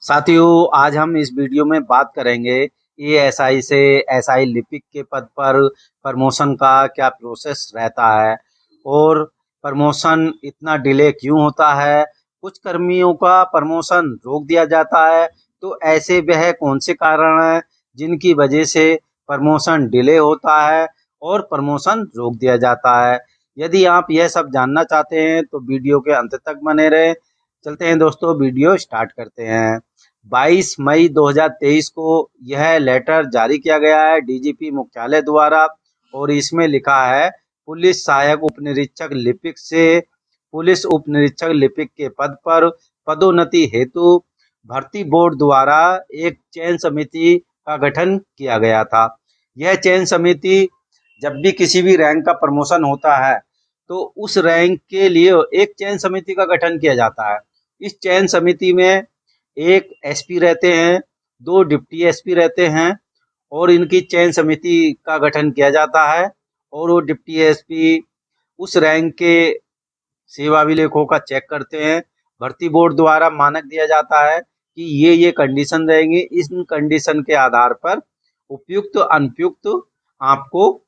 साथियों, आज हम इस वीडियो में बात करेंगे एएसआई से एसआई लिपिक के पद पर प्रमोशन का क्या प्रोसेस रहता है और प्रमोशन इतना डिले क्यों होता है। कुछ कर्मियों का प्रमोशन रोक दिया जाता है, तो ऐसे वह कौन से कारण हैं जिनकी वजह से प्रमोशन डिले होता है और प्रमोशन रोक दिया जाता है। यदि आप यह सब जानना चाहते हैं तो वीडियो के अंत तक बने रहें। चलते हैं दोस्तों, वीडियो स्टार्ट करते हैं। 22 मई 2023 को यह लेटर जारी किया गया है डीजीपी मुख्यालय द्वारा और इसमें लिखा है पुलिस सहायक उपनिरीक्षक लिपिक से पुलिस उपनिरीक्षक लिपिक के पद पर पदोन्नति हेतु भर्ती बोर्ड द्वारा एक चयन समिति का गठन किया गया था। यह चयन समिति जब भी किसी भी रैंक का प्रमोशन होता है तो उस रैंक के लिए एक चयन समिति का गठन किया जाता है। इस चयन समिति में एक एसपी रहते हैं, 2 डिप्टी एसपी रहते हैं और इनकी चयन समिति का गठन किया जाता है और वो डिप्टी एसपी उस रैंक के सेवा अभिलेखों का चेक करते हैं। भर्ती बोर्ड द्वारा मानक दिया जाता है कि ये कंडीशन रहेंगे, इस कंडीशन के आधार पर उपयुक्त अनुपयुक्त आपको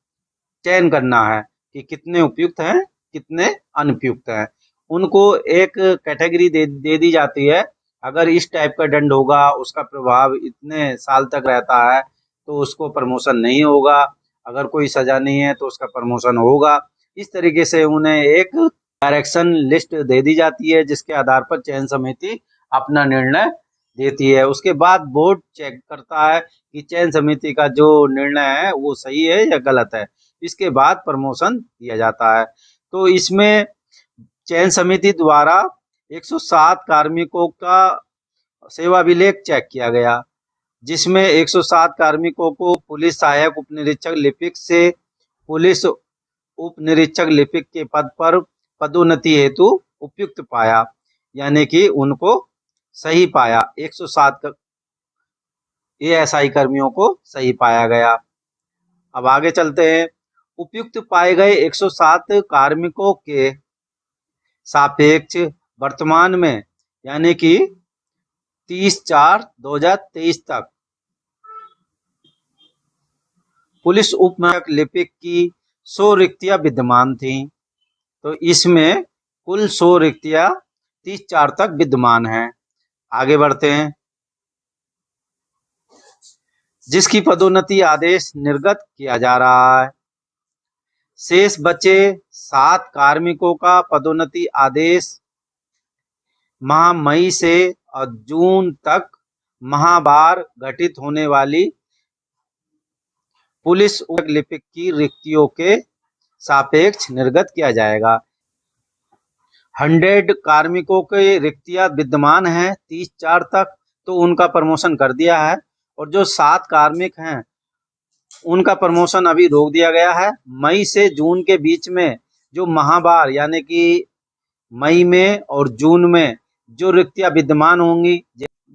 चयन करना है कि कितने उपयुक्त हैं कितने अनुपयुक्त हैं। उनको एक कैटेगरी दे दी जाती है। अगर इस टाइप का दंड होगा, उसका प्रभाव इतने साल तक रहता है तो उसको प्रमोशन नहीं होगा, अगर कोई सजा नहीं है तो उसका प्रमोशन होगा। इस तरीके से उन्हें एक डायरेक्शन लिस्ट दे दी जाती है जिसके आधार पर चयन समिति अपना निर्णय देती है। उसके बाद बोर्ड चेक करता है कि चयन समिति का जो निर्णय है वो सही है या गलत है। इसके बाद प्रमोशन दिया जाता है। तो इसमें चयन समिति द्वारा 107 कार्मिकों का सेवा अभिलेख चेक किया गया, जिसमें 107 कार्मिकों को पुलिस सहायक उपनिरीक्षक लिपिक से पुलिस उपनिरीक्षक लिपिक के पद पर पदोन्नति हेतु उपयुक्त पाया, यानी कि उनको सही पाया। 107 एएसआई कर्मियों को सही पाया गया। अब आगे चलते हैं। उपयुक्त पाए गए 107 कार्मिकों के सापेक्ष वर्तमान में यानी कि 30/4/2023 तक पुलिस उपनिरीक्षक लिपिक की 100 रिक्तियां विद्यमान थीं। तो इसमें कुल 100 रिक्तियां 30/4 तक विद्यमान हैं। आगे बढ़ते हैं। जिसकी पदोन्नति आदेश निर्गत किया जा रहा है। शेष बचे 7 कार्मिकों का पदोन्नति आदेश माह मई से और जून तक माहवार घटित होने वाली पुलिस उपनिरीक्षक लिपिक की रिक्तियों के सापेक्ष निर्गत किया जाएगा। 100 कार्मिकों की रिक्तियां विद्यमान हैं 30/4 तक, तो उनका प्रमोशन कर दिया है और जो 7 कार्मिक हैं उनका प्रमोशन अभी रोक दिया गया है। मई से जून के बीच में जो माहवार यानी कि मई में और जून में जो रिक्तियां विद्यमान होंगी,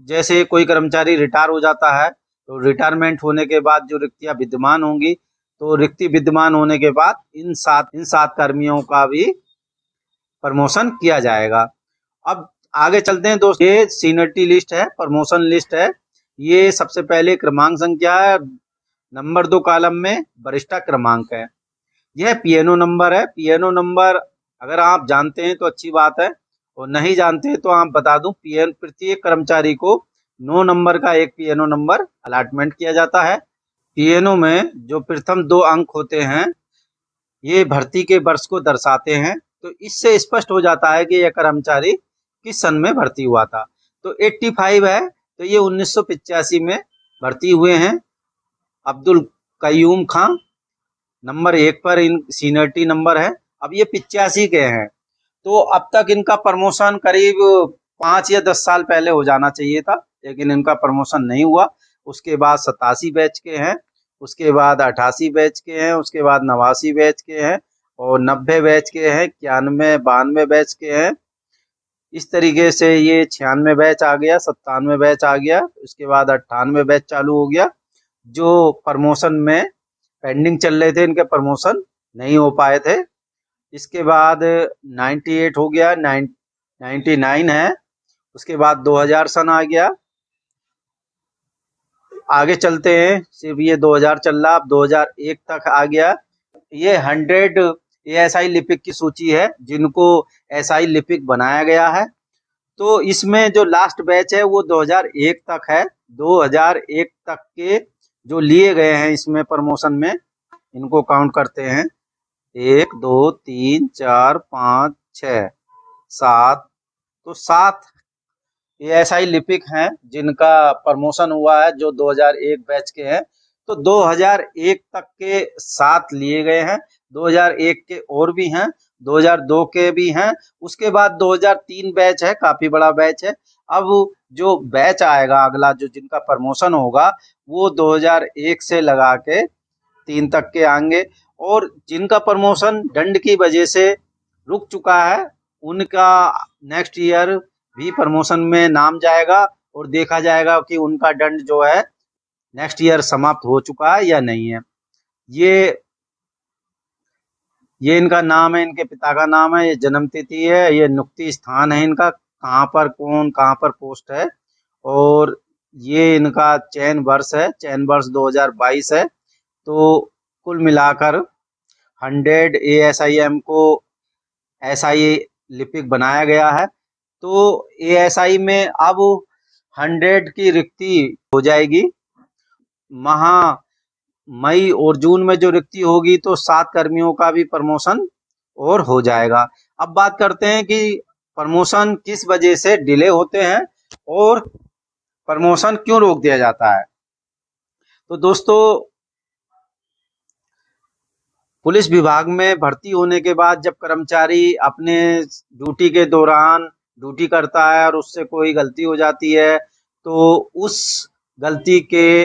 जैसे कोई कर्मचारी रिटायर हो जाता है तो रिटायरमेंट होने के बाद जो रिक्तियां विद्यमान होंगी, तो रिक्ति विद्यमान होने के बाद इन सात कर्मियों का भी प्रमोशन किया जाएगा। अब आगे चलते हैं दोस्तों। ये सीनियरिटी लिस्ट है, प्रमोशन लिस्ट है। ये सबसे पहले क्रमांक संख्या है, नंबर 2 कॉलम में वरिष्ठता क्रमांक है। यह पीएनओ नंबर है। पीएनओ नंबर अगर आप जानते हैं तो अच्छी बात है और नहीं जानते हैं तो आप बता दूं, प्रत्येक कर्मचारी को 9 नंबर का एक पीएनओ नंबर अलॉटमेंट किया जाता है। पीएनओ में जो प्रथम 2 अंक होते हैं ये भर्ती के वर्ष को दर्शाते हैं, तो इससे स्पष्ट हो जाता है कि यह कर्मचारी किस सन में भर्ती हुआ था। तो 85 है, तो ये 1985 में भर्ती हुए हैं। अब्दुल कयूम खान नंबर 1 पर इन सीनियरिटी नंबर है। अब ये 85 के हैं, तो अब तक इनका प्रमोशन करीब 5 या 10 साल पहले हो जाना चाहिए था, लेकिन इनका प्रमोशन नहीं हुआ। उसके बाद 87 बैच के हैं, उसके बाद 88 बैच के हैं, उसके बाद 89 बैच के हैं और 90 बैच के हैं, 91 92 बैच के हैं। इस तरीके से ये 96 बैच आ गया, 97 बैच आ गया, उसके बाद 98 बैच चालू हो गया, जो प्रमोशन में पेंडिंग चल रहे थे, इनके प्रमोशन नहीं हो पाए थे। इसके बाद 98 हो गया, 99 है, उसके बाद 2000 सन आ गया। आगे चलते हैं, सिर्फ ये 2000 चल रहा, अब 2001 तक आ गया। ये 100 एएसआई लिपिक की सूची है जिनको एसआई लिपिक बनाया गया है। तो इसमें जो लास्ट बैच है वो 2001 तक है। 2001 तक के जो लिए गए हैं इसमें प्रमोशन में, इनको काउंट करते हैं, 1 2 3 4 5 6 7। तो 7 एएसआई लिपिक हैं जिनका प्रमोशन हुआ है, जो 2001 बैच के हैं। तो 2001 तक के 7 लिए गए हैं, 2001 के और भी हैं, 2002 के भी हैं। उसके बाद 2003 बैच है, काफी बड़ा बैच है। अब जो बैच आएगा अगला, जो जिनका प्रमोशन होगा, वो 2001 से लगा के 3 तक के आएंगे। और जिनका प्रमोशन दंड की वजह से रुक चुका है, उनका नेक्स्ट ईयर भी प्रमोशन में नाम जाएगा और देखा जाएगा कि उनका दंड जो है नेक्स्ट ईयर समाप्त हो चुका है या नहीं है। ये इनका नाम है, इनके पिता का नाम है, ये जन्म तिथि है, ये नियुक्ति स्थान है इनका, कहाँ पर कौन कहाँ पर पोस्ट है, और ये इनका चयन वर्ष है, चयन वर्ष 2022 है। तो कुल मिलाकर 100 एएसआईएम को एसआई लिपिक बनाया गया है। तो एएसआई में अब 100 की रिक्ति हो जाएगी। मई और जून में जो रिक्ति होगी तो 7 कर्मियों का भी प्रमोशन और हो जाएगा। अब बात करते हैं कि प्रमोशन किस वजह से डिले होते हैं और प्रमोशन क्यों रोक दिया जाता है। तो दोस्तों, पुलिस विभाग में भर्ती होने के बाद जब कर्मचारी अपने ड्यूटी के दौरान ड्यूटी करता है और उससे कोई गलती हो जाती है, तो उस गलती के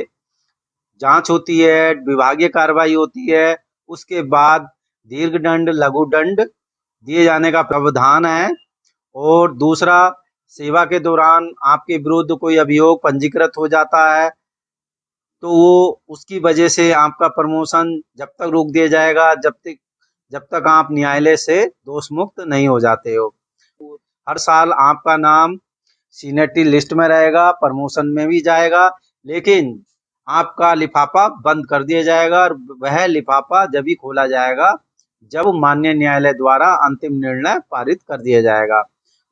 जांच होती है, विभागीय कार्रवाई होती है। उसके बाद दीर्घ दंड, लघु दंड दिए जाने का प्रावधान है। और दूसरा, सेवा के दौरान आपके विरुद्ध कोई अभियोग पंजीकृत हो जाता है तो वो उसकी वजह से आपका प्रमोशन जब तक रोक दिया जाएगा जब तक आप न्यायालय से दोष मुक्त नहीं हो जाते हो। हर साल आपका नाम सीनियरिटी लिस्ट में रहेगा, प्रमोशन में भी जाएगा, लेकिन आपका लिफाफा बंद कर दिया जाएगा और वह लिफाफा जब ही खोला जाएगा जब माननीय न्यायालय द्वारा अंतिम निर्णय पारित कर दिया जाएगा।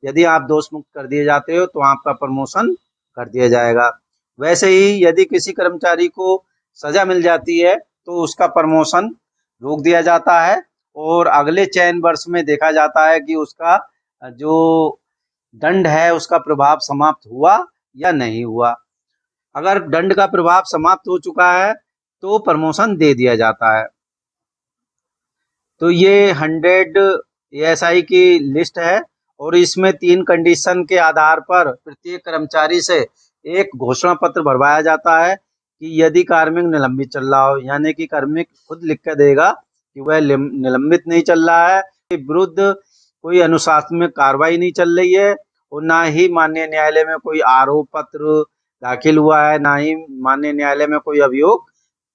यदि आप दोष मुक्त कर दिए जाते हो तो आपका प्रमोशन कर दिया जाएगा। वैसे ही यदि किसी कर्मचारी को सजा मिल जाती है तो उसका प्रमोशन रोक दिया जाता है और अगले चयन वर्ष में देखा जाता है कि उसका जो दंड है उसका प्रभाव समाप्त हुआ या नहीं हुआ। अगर दंड का प्रभाव समाप्त हो चुका है तो प्रमोशन दे दिया जाता है। तो ये 100 एएसआई की लिस्ट है और इसमें 3 कंडीशन के आधार पर प्रत्येक कर्मचारी से एक घोषणा पत्र भरवाया जाता है कि यदि कार्मिक निलंबित चल रहा हो, यानी कि कार्मिक खुद लिख कर देगा कि वह निलंबित नहीं चल रहा है, विरुद्ध कोई अनुशासनात्मक कार्रवाई नहीं चल रही है और ना ही माननीय न्यायालय में कोई आरोप पत्र दाखिल हुआ है, ना ही माननीय न्यायालय में कोई अभियोग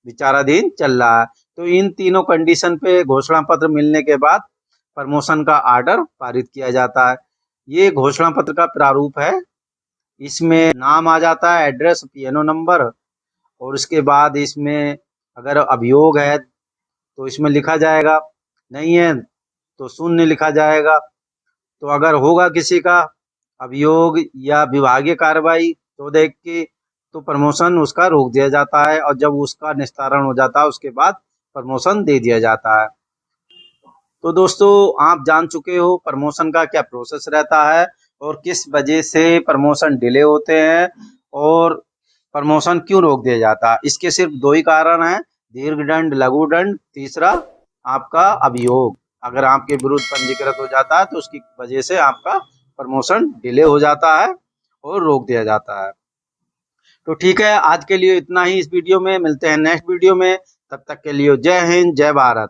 विचाराधीन चल रहा है। तो इन तीनों कंडीशन पे घोषणा पत्र मिलने के बाद प्रमोशन का आर्डर पारित किया जाता है। ये घोषणा पत्र का प्रारूप है। इसमें नाम आ जाता है, एड्रेस, पीएनओ नंबर, और उसके बाद इसमें अगर अभियोग है तो इसमें लिखा जाएगा, नहीं है तो शून्य लिखा जाएगा। तो अगर होगा किसी का अभियोग या विभागीय कार्रवाई तो देख के तो प्रमोशन उसका रोक दिया जाता है और जब उसका निस्तारण हो जाता है उसके बाद प्रमोशन दे दिया जाता है। तो दोस्तों, आप जान चुके हो प्रमोशन का क्या प्रोसेस रहता है और किस वजह से प्रमोशन डिले होते हैं और प्रमोशन क्यों रोक दिया जाता है। इसके सिर्फ 2 ही कारण हैं, दीर्घ दंड, लघु दंड, तीसरा आपका अभियोग अगर आपके विरुद्ध पंजीकृत हो जाता है तो उसकी वजह से आपका प्रमोशन डिले हो जाता है और रोक दिया जाता है। तो ठीक है, आज के लिए इतना ही इस वीडियो में। मिलते हैं नेक्स्ट वीडियो में, तब तक के लिए जय हिंद, जय भारत।